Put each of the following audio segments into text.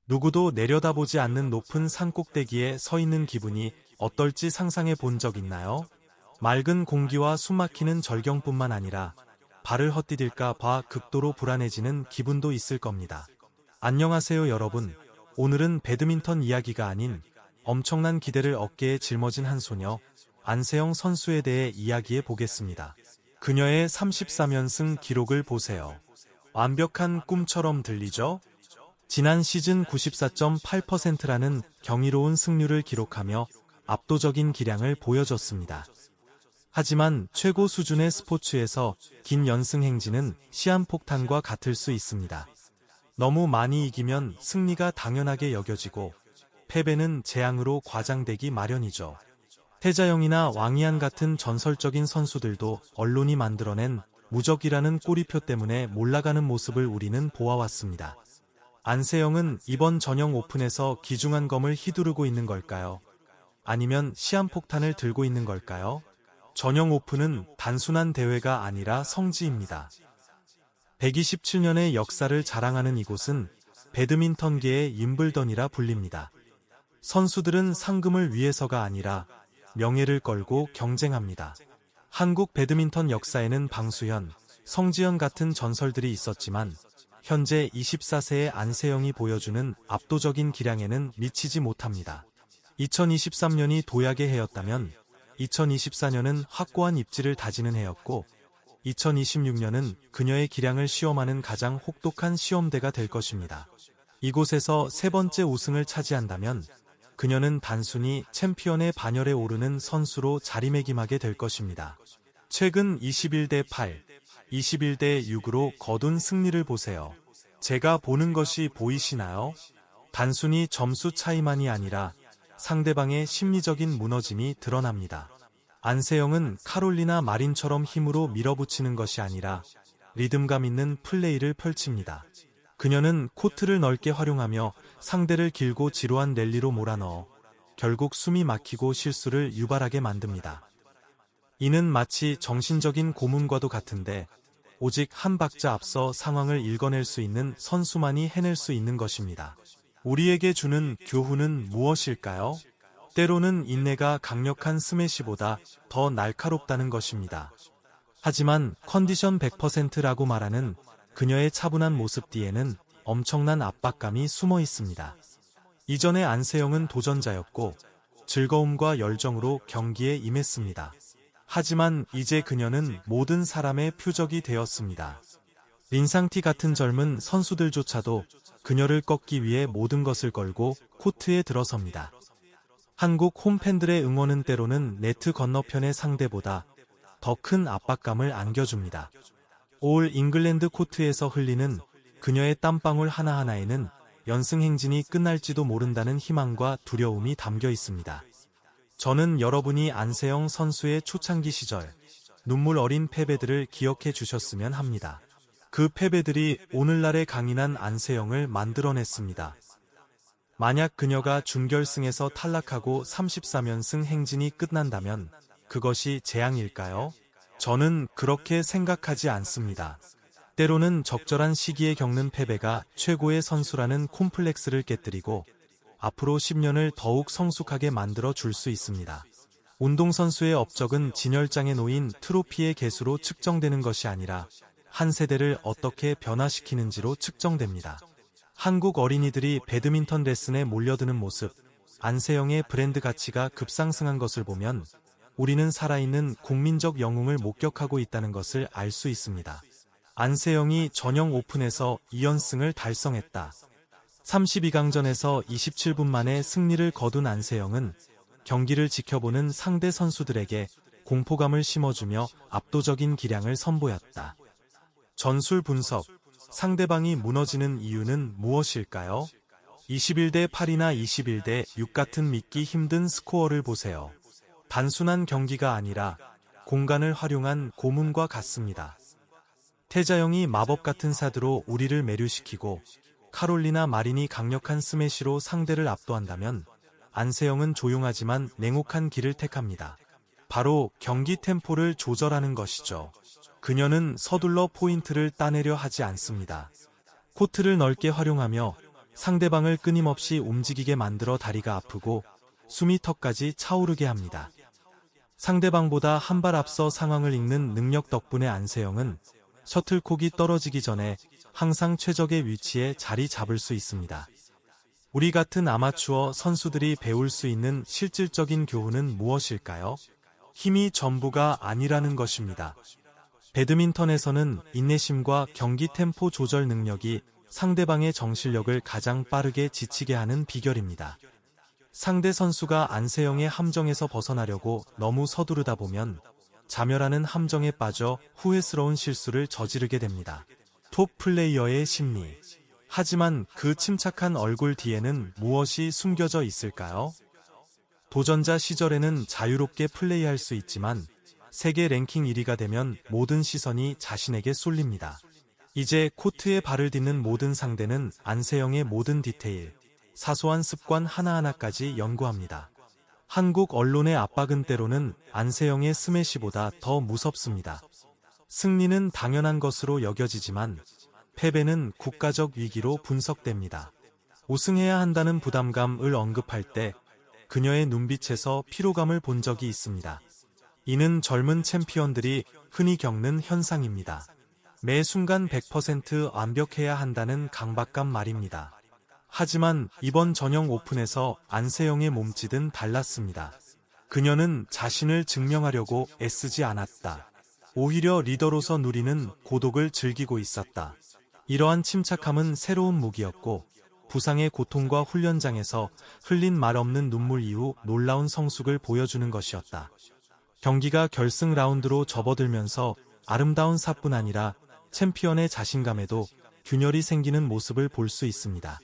누구도 내려다보지 않는 높은 산 꼭대기에 서 있는 기분이 어떨지 상상해 본 적 있나요? 맑은 공기와 숨막히는 절경뿐만 아니라 발을 헛디딜까 봐 극도로 불안해지는 기분도 있을 겁니다. 안녕하세요 여러분. 오늘은 배드민턴 이야기가 아닌 엄청난 기대를 어깨에 짊어진 한 소녀, 안세영 선수에 대해 이야기해 보겠습니다. 그녀의 34연승 기록을 보세요. 완벽한 꿈처럼 들리죠? 지난 시즌 94.8%라는 경이로운 승률을 기록하며 압도적인 기량을 보여줬습니다. 하지만 최고 수준의 스포츠에서 긴 연승 행진은 시한폭탄과 같을 수 있습니다. 너무 많이 이기면 승리가 당연하게 여겨지고 패배는 재앙으로 과장되기 마련이죠. 태자영이나 왕이안 같은 전설적인 선수들도 언론이 만들어낸 무적이라는 꼬리표 때문에 몰락가는 모습을 우리는 보아왔습니다. 안세영은 이번 전형 오픈에서 귀중한 검을 휘두르고 있는 걸까요? 아니면 시한폭탄을 들고 있는 걸까요? 전형 오픈은 단순한 대회가 아니라 성지입니다. 127년의 역사를 자랑하는 이곳은 배드민턴계의 임블던이라 불립니다. 선수들은 상금을 위해서가 아니라 명예를 걸고 경쟁합니다. 한국 배드민턴 역사에는 방수현, 성지현 같은 전설들이 있었지만 현재 24세의 안세영이 보여주는 압도적인 기량에는 미치지 못합니다. 2023년이 도약의 해였다면 2024년은 확고한 입지를 다지는 해였고 2026년은 그녀의 기량을 시험하는 가장 혹독한 시험대가 될 것입니다. 이곳에서 세 번째 우승을 차지한다면 그녀는 단순히 챔피언의 반열에 오르는 선수로 자리매김하게 될 것입니다. 최근 21대 8, 21대 6으로 거둔 승리를 보세요. 제가 보는 것이 보이시나요? 단순히 점수 차이만이 아니라 상대방의 심리적인 무너짐이 드러납니다. 안세영은 카롤리나 마린처럼 힘으로 밀어붙이는 것이 아니라 리듬감 있는 플레이를 펼칩니다. 그녀는 코트를 넓게 활용하며 상대를 길고 지루한 랠리로 몰아넣어 결국 숨이 막히고 실수를 유발하게 만듭니다. 이는 마치 정신적인 고문과도 같은데 오직 한 박자 앞서 상황을 읽어낼 수 있는 선수만이 해낼 수 있는 것입니다. 우리에게 주는 교훈은 무엇일까요? 때로는 인내가 강력한 스매시보다 더 날카롭다는 것입니다. 하지만 컨디션 100%라고 말하는 그녀의 차분한 모습 뒤에는 엄청난 압박감이 숨어 있습니다. 이전의 안세영은 도전자였고 즐거움과 열정으로 경기에 임했습니다. 하지만 이제 그녀는 모든 사람의 표적이 되었습니다. 린상티 같은 젊은 선수들조차도 그녀를 꺾기 위해 모든 것을 걸고 코트에 들어섭니다. 한국 홈팬들의 응원은 때로는 네트 건너편의 상대보다 더 큰 압박감을 안겨줍니다. 올 잉글랜드 코트에서 흘리는 그녀의 땀방울 하나하나에는 연승 행진이 끝날지도 모른다는 희망과 두려움이 담겨 있습니다. 저는 여러분이 안세영 선수의 초창기 시절 눈물 어린 패배들을 기억해 주셨으면 합니다. 그 패배들이 오늘날의 강인한 안세영을 만들어냈습니다. 만약 그녀가 준결승에서 탈락하고 34연승 행진이 끝난다면 그것이 재앙일까요? 저는 그렇게 생각하지 않습니다. 때로는 적절한 시기에 겪는 패배가 최고의 선수라는 콤플렉스를 깨뜨리고 앞으로 10년을 더욱 성숙하게 만들어 줄 수 있습니다. 운동선수의 업적은 진열장에 놓인 트로피의 개수로 측정되는 것이 아니라 한 세대를 어떻게 변화시키는지로 측정됩니다. 한국 어린이들이 배드민턴 레슨에 몰려드는 모습, 안세영의 브랜드 가치가 급상승한 것을 보면 우리는 살아있는 국민적 영웅을 목격하고 있다는 것을 알 수 있습니다. 안세영이 전형 오픈에서 2연승을 달성했다. 32강전에서 27분 만에 승리를 거둔 안세영은 경기를 지켜보는 상대 선수들에게 공포감을 심어주며 압도적인 기량을 선보였다. 전술 분석, 상대방이 무너지는 이유는 무엇일까요? 21대 8이나 21대 6 같은 믿기 힘든 스코어를 보세요. 단순한 경기가 아니라 공간을 활용한 고문과 같습니다. 태자영이 마법 같은 사드로 우리를 매료시키고 카롤리나 마린이 강력한 스매시로 상대를 압도한다면 안세영은 조용하지만 냉혹한 길을 택합니다. 바로 경기 템포를 조절하는 것이죠. 그녀는 서둘러 포인트를 따내려 하지 않습니다. 코트를 넓게 활용하며 상대방을 끊임없이 움직이게 만들어 다리가 아프고 숨이 턱까지 차오르게 합니다. 상대방보다 한 발 앞서 상황을 읽는 능력 덕분에 안세영은 셔틀콕이 떨어지기 전에 항상 최적의 위치에 자리 잡을 수 있습니다. 우리 같은 아마추어 선수들이 배울 수 있는 실질적인 교훈은 무엇일까요? 힘이 전부가 아니라는 것입니다. 배드민턴에서는 인내심과 경기 템포 조절 능력이 상대방의 정신력을 가장 빠르게 지치게 하는 비결입니다. 상대 선수가 안세영의 함정에서 벗어나려고 너무 서두르다 보면 자멸하는 함정에 빠져 후회스러운 실수를 저지르게 됩니다. 톱 플레이어의 심리. 하지만 그 침착한 얼굴 뒤에는 무엇이 숨겨져 있을까요? 도전자 시절에는 자유롭게 플레이할 수 있지만 세계 랭킹 1위가 되면 모든 시선이 자신에게 쏠립니다. 이제 코트에 발을 딛는 모든 상대는 안세영의 모든 디테일, 사소한 습관 하나하나까지 연구합니다. 한국 언론의 압박은 때로는 안세영의 스매시보다 더 무섭습니다. 승리는 당연한 것으로 여겨지지만 패배는 국가적 위기로 분석됩니다. 우승해야 한다는 부담감을 언급할 때 그녀의 눈빛에서 피로감을 본 적이 있습니다. 이는 젊은 챔피언들이 흔히 겪는 현상입니다. 매 순간 100% 완벽해야 한다는 강박감 말입니다. 하지만 이번 전형 오픈에서 안세영의 몸짓은 달랐습니다. 그녀는 자신을 증명하려고 애쓰지 않았다. 오히려 리더로서 누리는 고독을 즐기고 있었다. 이러한 침착함은 새로운 무기였고 부상의 고통과 훈련장에서 흘린 말 없는 눈물 이후 놀라운 성숙을 보여주는 것이었다. 경기가 결승 라운드로 접어들면서 아름다운 사뿐 아니라 챔피언의 자신감에도 균열이 생기는 모습을 볼 수 있습니다.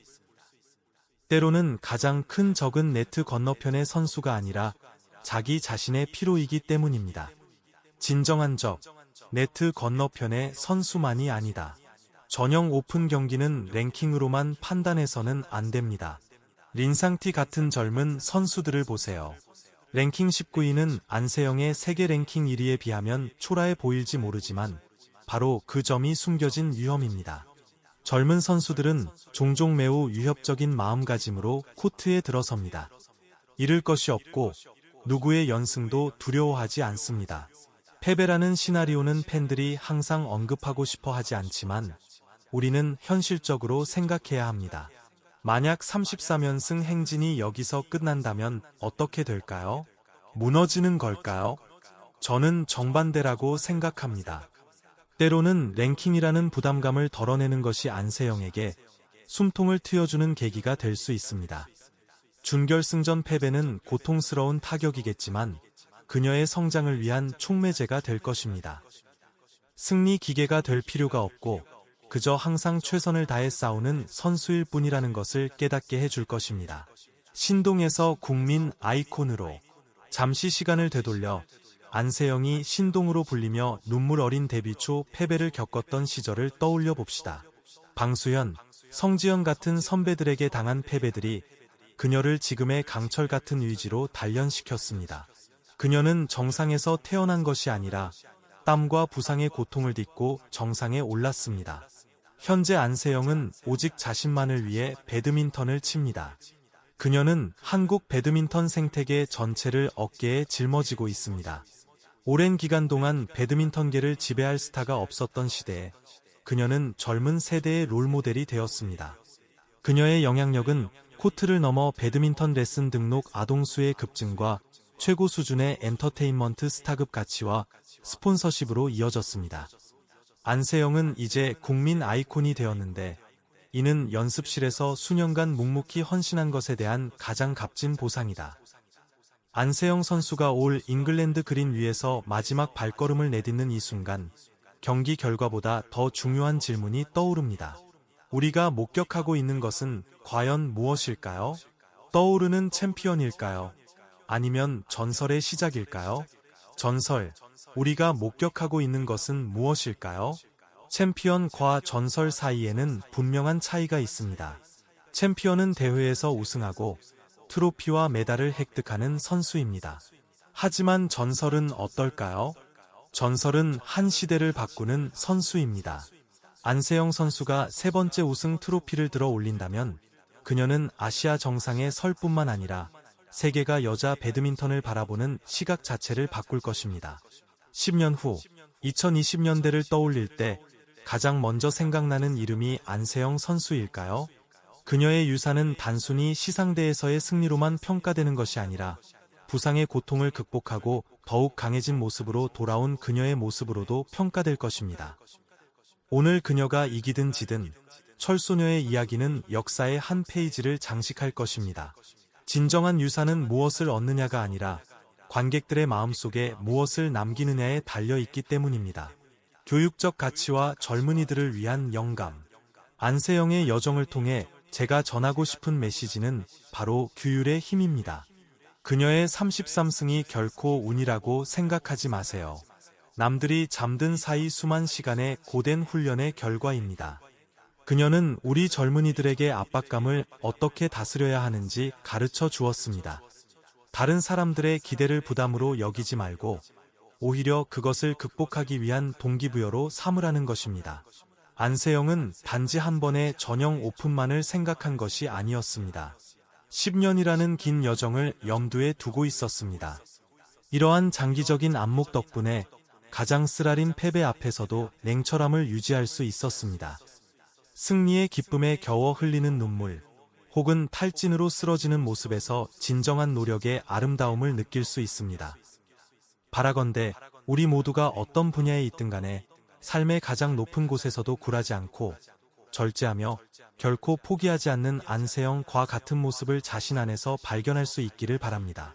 때로는 가장 큰 적은 네트 건너편의 선수가 아니라 자기 자신의 피로이기 때문입니다. 진정한 적, 네트 건너편의 선수만이 아니다. 전형 오픈 경기는 랭킹으로만 판단해서는 안 됩니다. 린상티 같은 젊은 선수들을 보세요. 랭킹 19위는 안세영의 세계 랭킹 1위에 비하면 초라해 보일지 모르지만 바로 그 점이 숨겨진 위험입니다. 젊은 선수들은 종종 매우 위협적인 마음가짐으로 코트에 들어섭니다. 잃을 것이 없고 누구의 연승도 두려워하지 않습니다. 패배라는 시나리오는 팬들이 항상 언급하고 싶어 하지 않지만 우리는 현실적으로 생각해야 합니다. 만약 34연승 행진이 여기서 끝난다면 어떻게 될까요? 무너지는 걸까요? 저는 정반대라고 생각합니다. 때로는 랭킹이라는 부담감을 덜어내는 것이 안세영에게 숨통을 트여주는 계기가 될 수 있습니다. 준결승전 패배는 고통스러운 타격이겠지만 그녀의 성장을 위한 촉매제가 될 것입니다. 승리 기계가 될 필요가 없고 그저 항상 최선을 다해 싸우는 선수일 뿐이라는 것을 깨닫게 해줄 것입니다. 신동에서 국민 아이콘으로 잠시 시간을 되돌려 안세영이 신동으로 불리며 눈물 어린 데뷔 초 패배를 겪었던 시절을 떠올려 봅시다. 방수현, 성지연 같은 선배들에게 당한 패배들이 그녀를 지금의 강철 같은 의지로 단련시켰습니다. 그녀는 정상에서 태어난 것이 아니라 땀과 부상의 고통을 딛고 정상에 올랐습니다. 현재 안세영은 오직 자신만을 위해 배드민턴을 칩니다. 그녀는 한국 배드민턴 생태계 전체를 어깨에 짊어지고 있습니다. 오랜 기간 동안 배드민턴계를 지배할 스타가 없었던 시대에 그녀는 젊은 세대의 롤모델이 되었습니다. 그녀의 영향력은 코트를 넘어 배드민턴 레슨 등록 아동수의 급증과 최고 수준의 엔터테인먼트 스타급 가치와 스폰서십으로 이어졌습니다. 안세영은 이제 국민 아이콘이 되었는데 이는 연습실에서 수년간 묵묵히 헌신한 것에 대한 가장 값진 보상이다. 안세영 선수가 올 잉글랜드 그린 위에서 마지막 발걸음을 내딛는 이 순간 경기 결과보다 더 중요한 질문이 떠오릅니다. 우리가 목격하고 있는 것은 과연 무엇일까요? 떠오르는 챔피언일까요? 아니면 전설의 시작일까요? 전설, 우리가 목격하고 있는 것은 무엇일까요? 챔피언과 전설 사이에는 분명한 차이가 있습니다. 챔피언은 대회에서 우승하고 트로피와 메달을 획득하는 선수입니다. 하지만 전설은 어떨까요? 전설은 한 시대를 바꾸는 선수입니다. 안세영 선수가 세 번째 우승 트로피를 들어 올린다면 그녀는 아시아 정상에 설 뿐만 아니라 세계가 여자 배드민턴을 바라보는 시각 자체를 바꿀 것입니다. 10년 후 2020년대를 떠올릴 때 가장 먼저 생각나는 이름이 안세영 선수일까요? 그녀의 유산은 단순히 시상대에서의 승리로만 평가되는 것이 아니라 부상의 고통을 극복하고 더욱 강해진 모습으로 돌아온 그녀의 모습으로도 평가될 것입니다. 오늘 그녀가 이기든 지든 철소녀의 이야기는 역사의 한 페이지를 장식할 것입니다. 진정한 유산은 무엇을 얻느냐가 아니라 관객들의 마음속에 무엇을 남기느냐에 달려있기 때문입니다. 교육적 가치와 젊은이들을 위한 영감. 안세영의 여정을 통해 제가 전하고 싶은 메시지는 바로 규율의 힘입니다. 그녀의 33승이 결코 운이라고 생각하지 마세요. 남들이 잠든 사이 수만 시간의 고된 훈련의 결과입니다. 그녀는 우리 젊은이들에게 압박감을 어떻게 다스려야 하는지 가르쳐 주었습니다. 다른 사람들의 기대를 부담으로 여기지 말고 오히려 그것을 극복하기 위한 동기부여로 삼으라는 것입니다. 안세영은 단지 한 번의 전형 오픈만을 생각한 것이 아니었습니다. 10년이라는 긴 여정을 염두에 두고 있었습니다. 이러한 장기적인 안목 덕분에 가장 쓰라린 패배 앞에서도 냉철함을 유지할 수 있었습니다. 승리의 기쁨에 겨워 흘리는 눈물, 혹은 탈진으로 쓰러지는 모습에서 진정한 노력의 아름다움을 느낄 수 있습니다. 바라건대 우리 모두가 어떤 분야에 있든 간에 삶의 가장 높은 곳에서도 굴하지 않고 절제하며 결코 포기하지 않는 안세영과 같은 모습을 자신 안에서 발견할 수 있기를 바랍니다.